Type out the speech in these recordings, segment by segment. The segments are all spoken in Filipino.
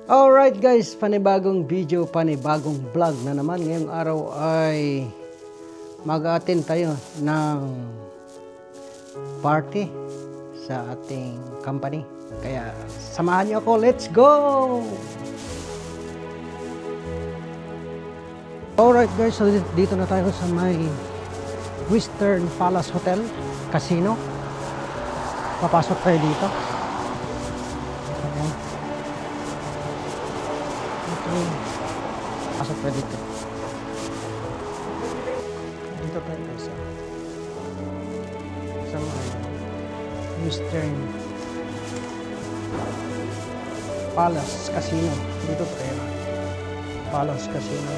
Alright guys, panibagong video, panibagong vlog na naman. Ngayong araw ay mag-attend tayo ng party sa ating company. Kaya samahan niyo ako, let's go! Alright guys, so dito na tayo sa may Western Palace Hotel Casino. Papasok tayo dito. Pasok pa dito. Dito tayo guys sa Western Palace Casino. Dito tayo. Palace Casino.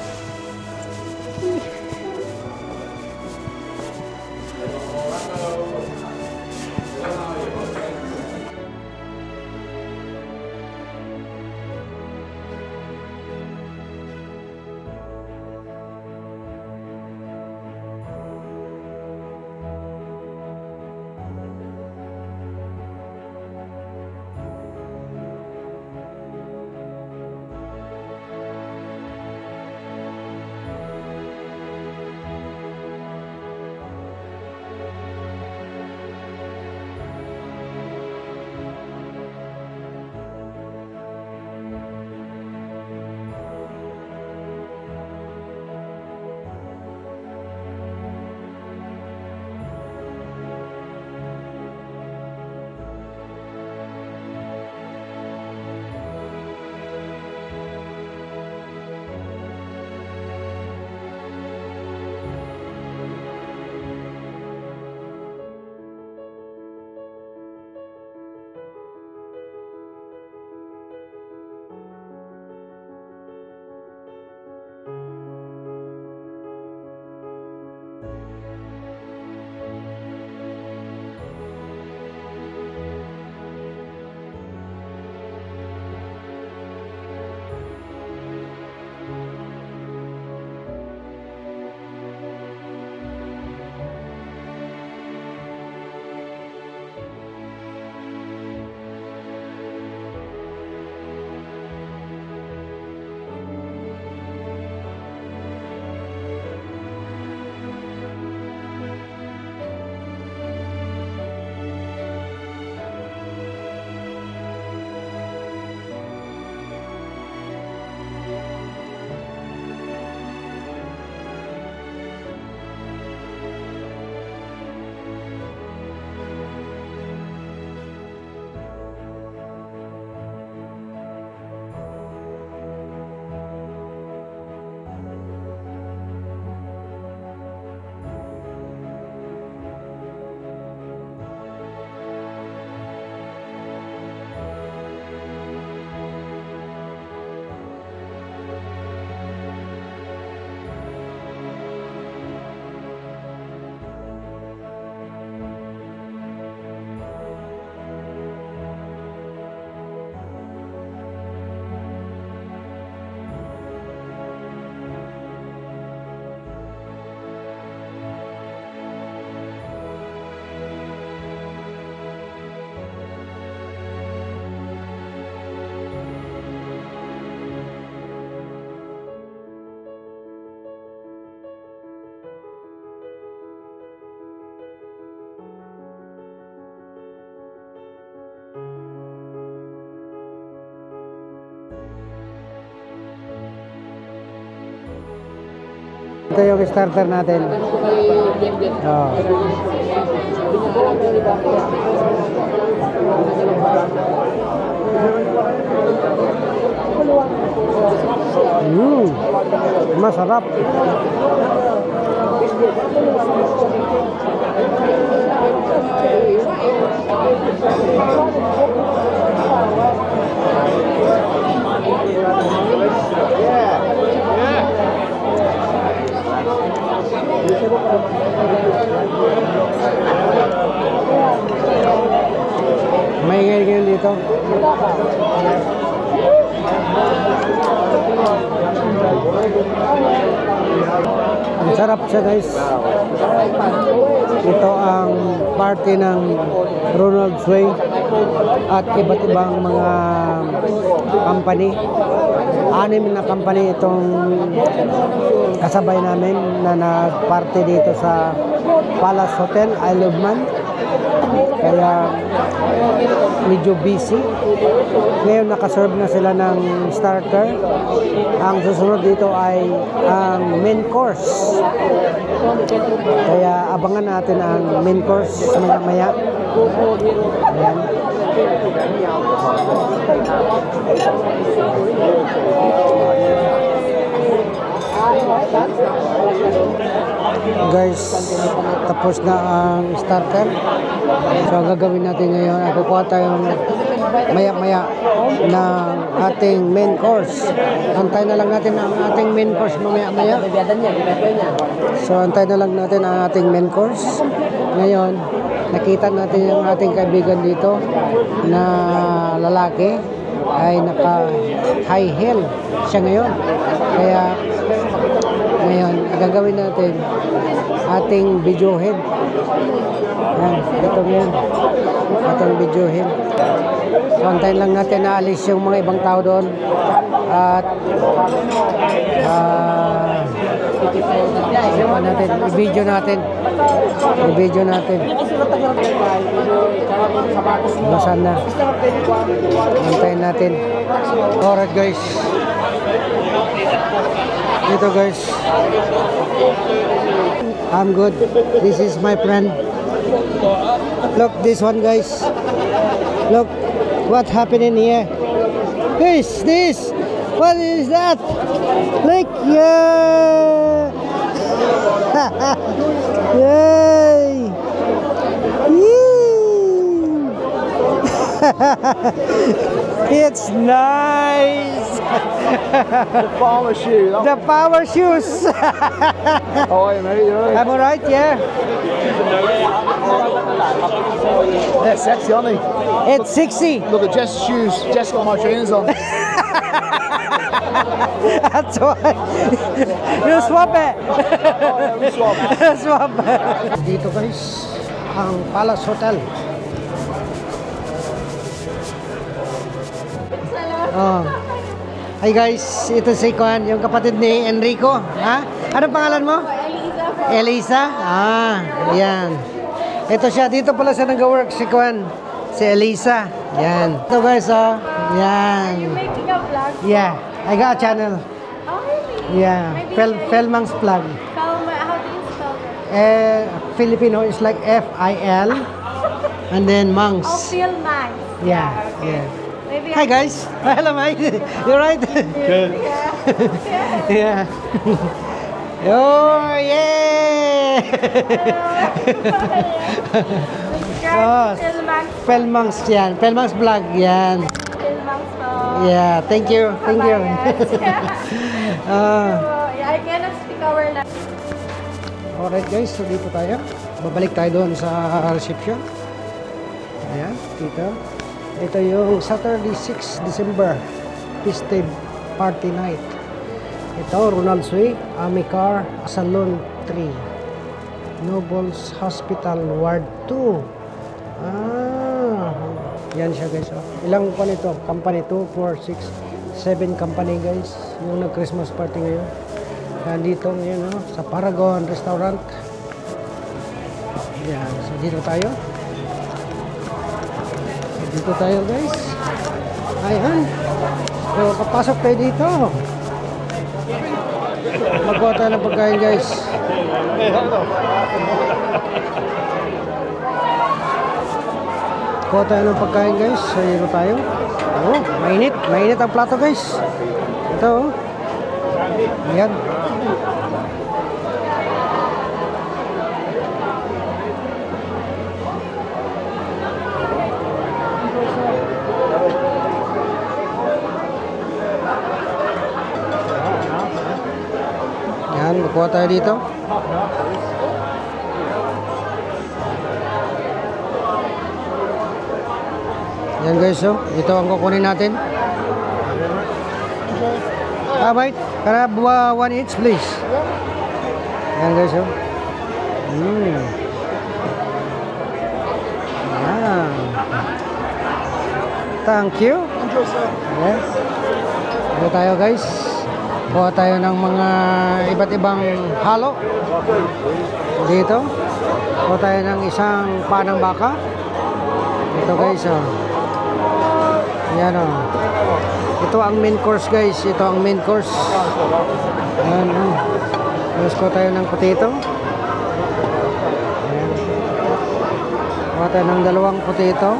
Ito yung starter natin. Oh. Masarap. May ngayon dito. Ang sarap siya guys. Ito ang party ng Ronald's Way at iba't ibang mga company. 6 na company itong kasabay namin na nagparty dito sa Palace Hotel, Isle of Man. Kaya medyo busy. Ngayon nakaserve na sila ng starter. Ang susunod dito ay ang main course. Kaya abangan natin ang main course maya-maya. Ayan. Guys, tapos na ang starter. So ang gagawin natin ngayon ay kukuha tayong maya-maya ng ating main course. Antay na lang natin ang ating main course mamaya-maya. So antay na lang natin ang ating main course. Ngayon, nakita natin yung ating kaibigan dito na lalaki ay naka high heel siya ngayon. Kaya ngayon, gagawin natin ating video head. Yan, ito ngayon. Ating video head. So, antayin lang natin na alis yung mga ibang tao doon. At i-video natin. I-video natin. Basan na. Antayin natin. Alright guys. Ito guys. I'm good. This is my friend. Look this one guys. Look what happening here. This. What is that? Look, yeah. Yay. It's nice. The farmer shoe. The power shoes. How are you, mate? You alright? I'm alright, yeah. They're sexy, aren't they? It's 60. Look at Jess's shoes. Jess got my trainers on. That's why. You swap it. We swap. Swap. Dito guys, ang Palace Hotel. Oh. Hi guys, ito si Kuan, yung kapatid ni Enrico. Ha? Anong pangalan mo? Elisa. Ah, yan. Ito siya, dito pala siya nag-work si Kuan. Si Elisa. Yan. Ito guys, oh. Yan. Are you making a vlog? Yeah, I got a channel. Oh, really? Yeah, Felmang's Plug. How do you spell that? Filipino is like F-I-L and then Mangs. Oh, feel nice. Yeah, Okay. yeah. Maybe Hi guys. Hello mate. You right? Good. Yeah. Oh yeah. Oh, Felmang's yan. Felmang's Vlog yan. Yeah, thank you. Thank you. I cannot speak our language. Alright guys, so dito tayo. Babalik tayo doon sa reception. Ayan, dito. Ito yung Saturday 6 December Festive Party Night. Ito, Ronald's Way, Amicar, Salon 3, Nobles Hospital, Ward 2. Ah, yan siya guys. Oh. Ilang pa nito? Company 2, 4, 6, 7 company guys. Yung nag-Christmas party ngayon. Nandito ngayon sa Paragon Restaurant. Yan, so dito tayo. Dito tayo guys. Ayan. So, papasok tayo dito. Magkuha tayo ng pagkain guys. Kuha tayo ng pagkain guys. So, dito tayo. Oh, mainit. Mainit ang plato guys. Ito oh. Ayan. Yan, magkuha tayo dito. Yan guys, so ito ang kukunin natin. Wait, can I have one each please? Yan guys, so. Yan. Thank you. Okay. Dito tayo guys. Kuha tayo ng mga iba't ibang halo. Dito. Kuha tayo ng isang panang baka. Ito guys, oh. Yan, oh. Ito ang main course guys. Ito ang main course. Ayan, oh. Tapos kuha tayo ng potato. Ayan. Kuha tayo ng dalawang potato.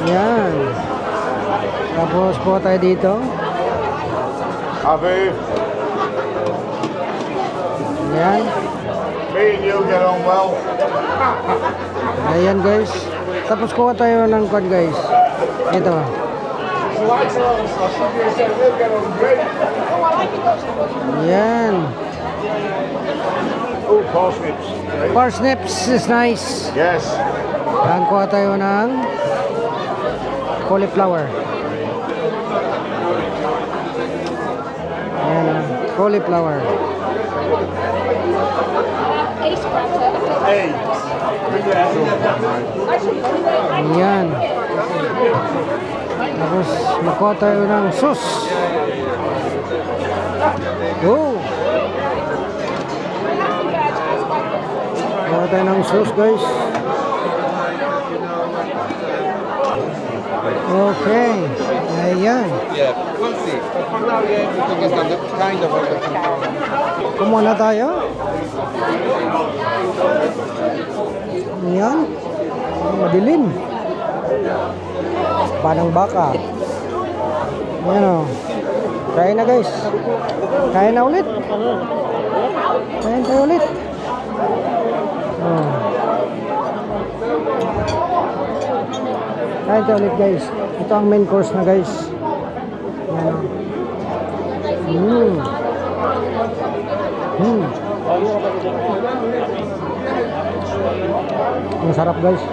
Yan. Tapos kuha tayo dito. Abu, Yan. me and you get on well. Ayan guys. Tapos kuha tayo ng kwan guys. Ito. Yan. Oh, parsnips. Parsnips is nice. Yes. Yan, kuha tayo ng cauliflower. Yan, cauliflower. Hey. Yan. Tapos makuha tayo ng sauce. Oh. Kuha tayo ng sauce guys. Okay. Ayan. Yeah, we'll see. But for now, yeah, we can get under kind of under control. Kumuha na tayo. Ayan. Madilim. Panang baka. Ayan o. Kain na guys. Kain na ulit. Kain tayo ulit. Oh. Kain tayo ulit guys. Ito ang main course na guys. Ayan o. Ang sarap guys.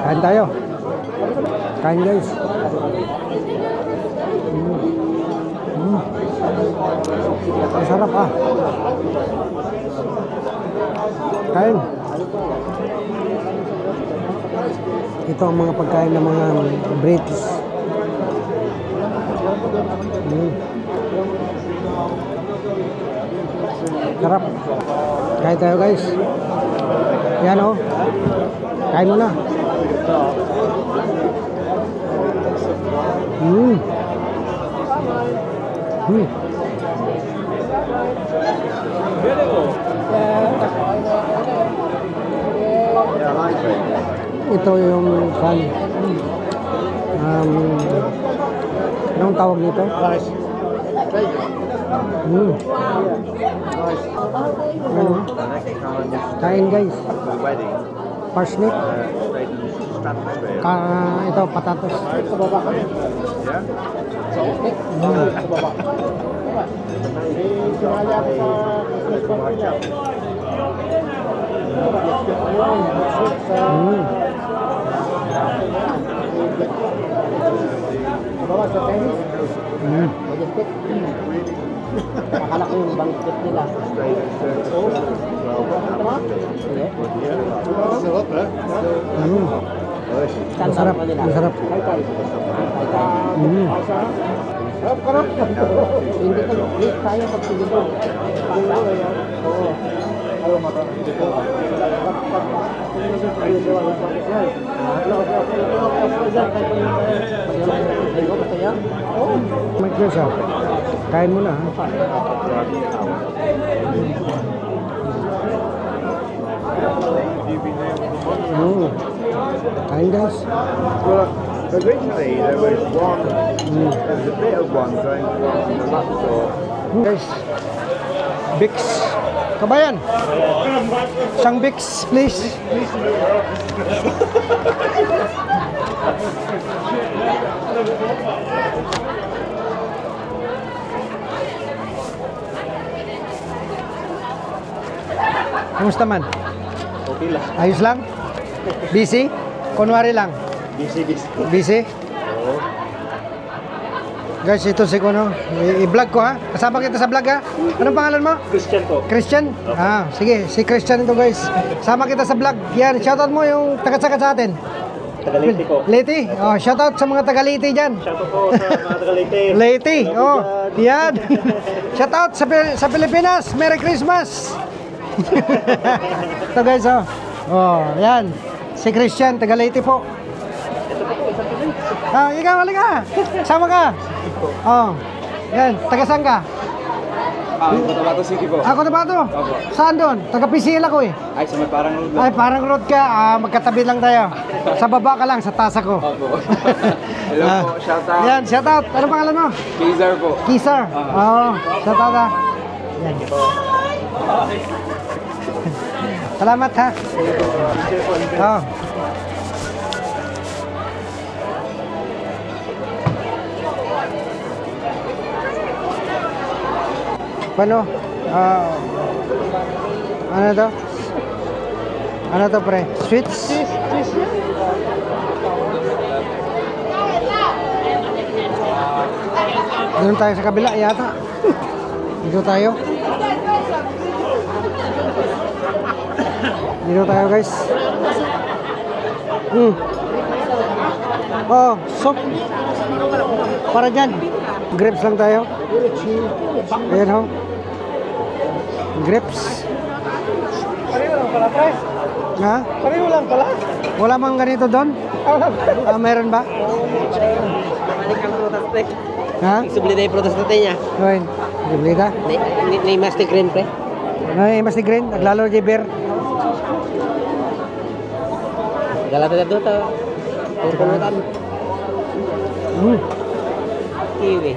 Kain tayo. Kain guys. Ang sarap ah. Kain. Ito ang mga pagkain ng mga British. Sarap. Kain tayo guys. Yan o. Kain mo na. Ito yung kan. Anong tawag nito? Nice. Ano? Kain guys. Parsnip. Ito patatas. Akala ko yung banquet nila. Masarap, masarap. Hindi ka late tayo pag siguro. Mike Joshua, kain mo na ha. Kain guys. Well, originally there was a bit of one going from the laptop. Guys, Bix. Kabayan, isang Bix please. Kumusta man? Okay lang. Ayos lang? Busy? Kunwari lang? Busy. Busy? Oo. Guys, ito si Kuno. I-vlog ko ha. Kasama kita sa vlog ha. Anong pangalan mo? Christian po. Christian? Ah, sige. Si Christian ito guys. Sama kita sa vlog. Yan, shoutout mo yung taga-sakat sa atin. Taga Leyte po. Leyte? Oh, shoutout sa mga taga-Leyte dyan. Shoutout po sa mga taga Leyte. Leyte, oh. Yan. Shoutout sa Pilipinas. Merry Christmas. Ito guys, oh. Oh, yan. Si Christian, taga-Leyte po. Ah, ikaw, halika. Sama ka. Oh. Yan, taga saan ka? Cotabato City po. Ako na ba ito? Opo. Saan doon? Taga PCL ako eh. Ay, sa may parang road Ay, parang road ka. Ah, magkatabi lang tayo. Sa baba ka lang, sa taas ako. Opo. Hello Ah, po, shout out. Yan, shout out. Ano pangalan mo? Kizar po. Kisar. Oo, shout out ha. Yan. Salamat ha. Oh. Paano? Ano to? Ano to pre? Sweets? Doon tayo sa kabila yata. Dito tayo. Dito tayo guys. Oh, soup. Para dyan. Grapes lang tayo. Ayan ho. Grapes. Pareho lang pala, pre. Ha? Pareho lang pala. Wala mang ganito doon? Ah, meron ba? Balik ang prutas, pre. Ha? Subli na yung prutas natin niya. Gawin. Bibili ka? Ni Master Green, pre. Ay, mas ni Green. Naglalo di beer. Galata na doon, purpunutan. Kiwi.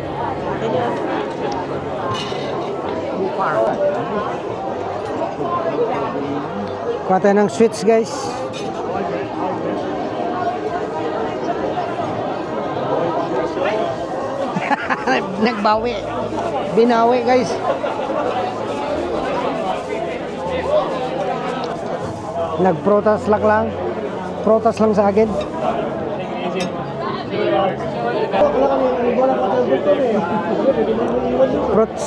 Kuha tayo ng sweets guys. Nagbawi. Binawi guys. Nagprotas lang. Protas lang sa akin. Fruits.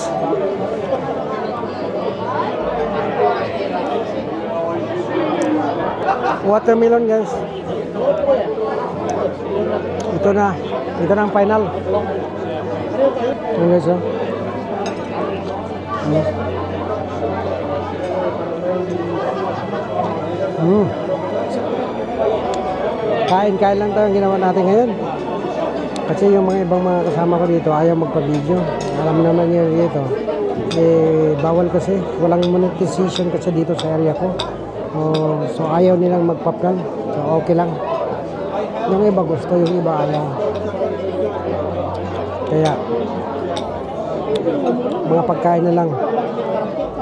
Watermelon guys. Ito na ang final. Ayan guys, oh. Kain lang tayo ang ginawa natin ngayon. Kasi yung mga ibang mga kasama ko dito ayaw magpa-video. Alam naman nyo dito. Bawal kasi. Walang monetization kasi dito sa area ko. So ayaw nilang magpa-plan. So okay lang. Yung iba gusto, yung iba ayaw. Kaya mga pagkain na lang.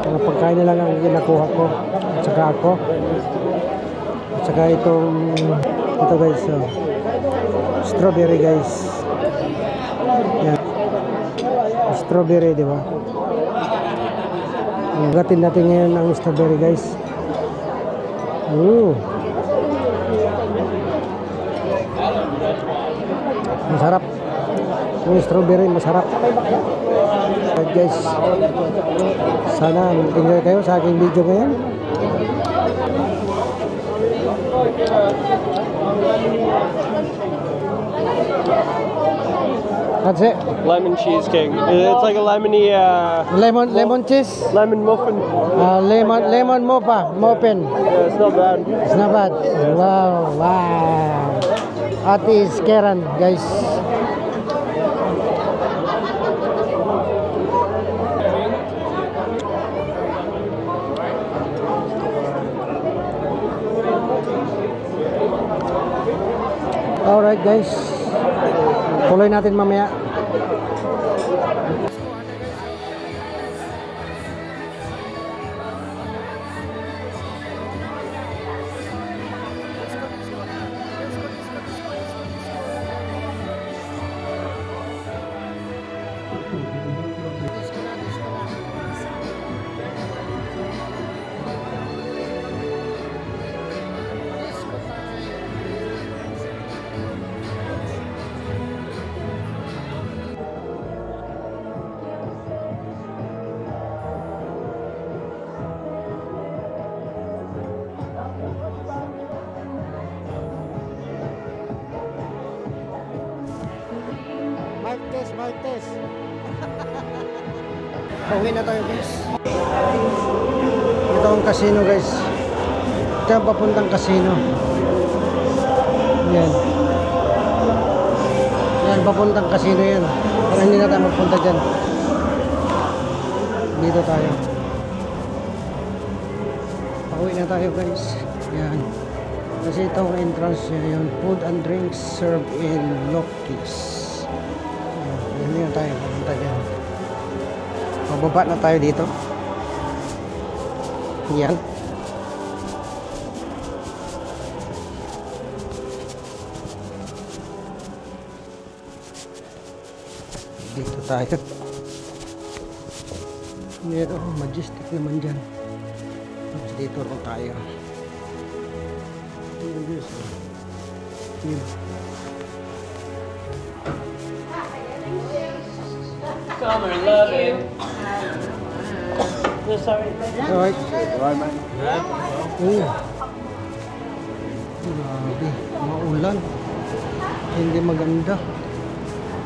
Mga pagkain na lang ang ginakuha ko. At saka ako. At saka ito guys, strawberry guys. Yan. Strawberry, di ba? Gatin natin ngayon ang strawberry guys. Masarap. Yung strawberry masarap. Right guys. Sana mag-enjoy kayo sa aking video ngayon. That's it. Lemon cheesecake. It's like a lemony, Lemon cheese. lemon muffin. Lemon muffin. Yeah, it's not bad. It's not bad. Wow. Ate is Karen, guys. Alright guys. Tuloy natin mamaya. Mic test. Pauwi na tayo guys. Ito ang casino guys. Ito ang papuntang casino. Yan. Yan, papuntang casino yan. Para hindi na tayo magpunta dyan. Dito tayo. Pauwi na tayo guys. Yan. Kasi itong entrance niya yun. Food and drinks served in Lokis. Yan, hindi na tayo papunta dyan. Mababa na tayo dito. Yan. Dito tayo. Meron majestic naman dyan. Tapos dito rin tayo. Yun. Summer loving. Sorry. Alright. Right, mate? Oh. Grabe. Maulan. Hindi maganda.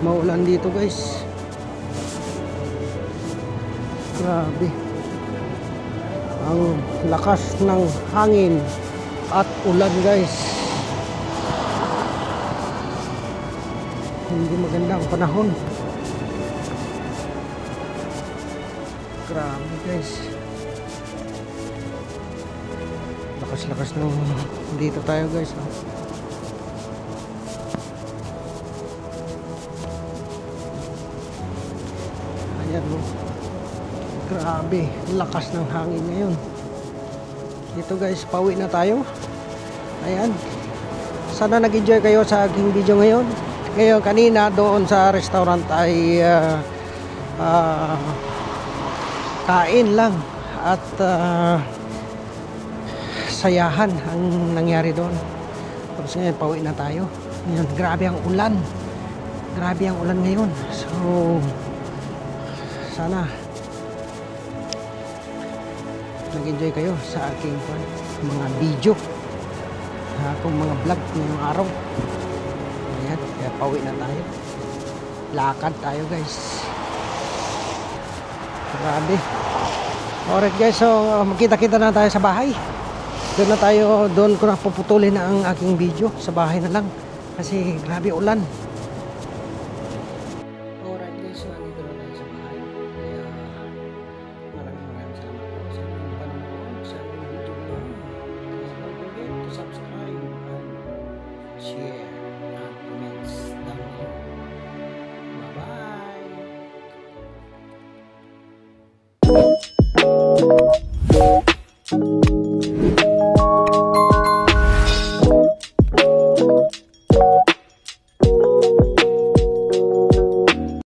Maulan dito guys. Grabe. Ang lakas ng hangin at ulan guys. Hindi maganda ang panahon. Grabe guys. Lakas-lakas ng dito tayo guys. Ayan mo. Grabe, lakas ng hangin ngayon. Dito guys, pauwi na tayo. Ayan. Sana nag-enjoy kayo sa aking video ngayon. Ngayon, kanina doon sa restaurant ay kain lang at sayahan ang nangyari doon. Tapos ngayon, pauwi na tayo. Ngayon, grabe ang ulan. Grabe ang ulan ngayon. So, sana nag-enjoy kayo sa aking mga video, akong mga vlog ngayong araw. Ayan, kaya pauwi na tayo. Lakad tayo guys. Grabe. Alright guys, so magkita-kita na tayo sa bahay. Doon na tayo, doon ko na puputulin na ang aking video. Sa bahay na lang kasi grabe ulan. Alright guys, so nandito na tayo sa bahay.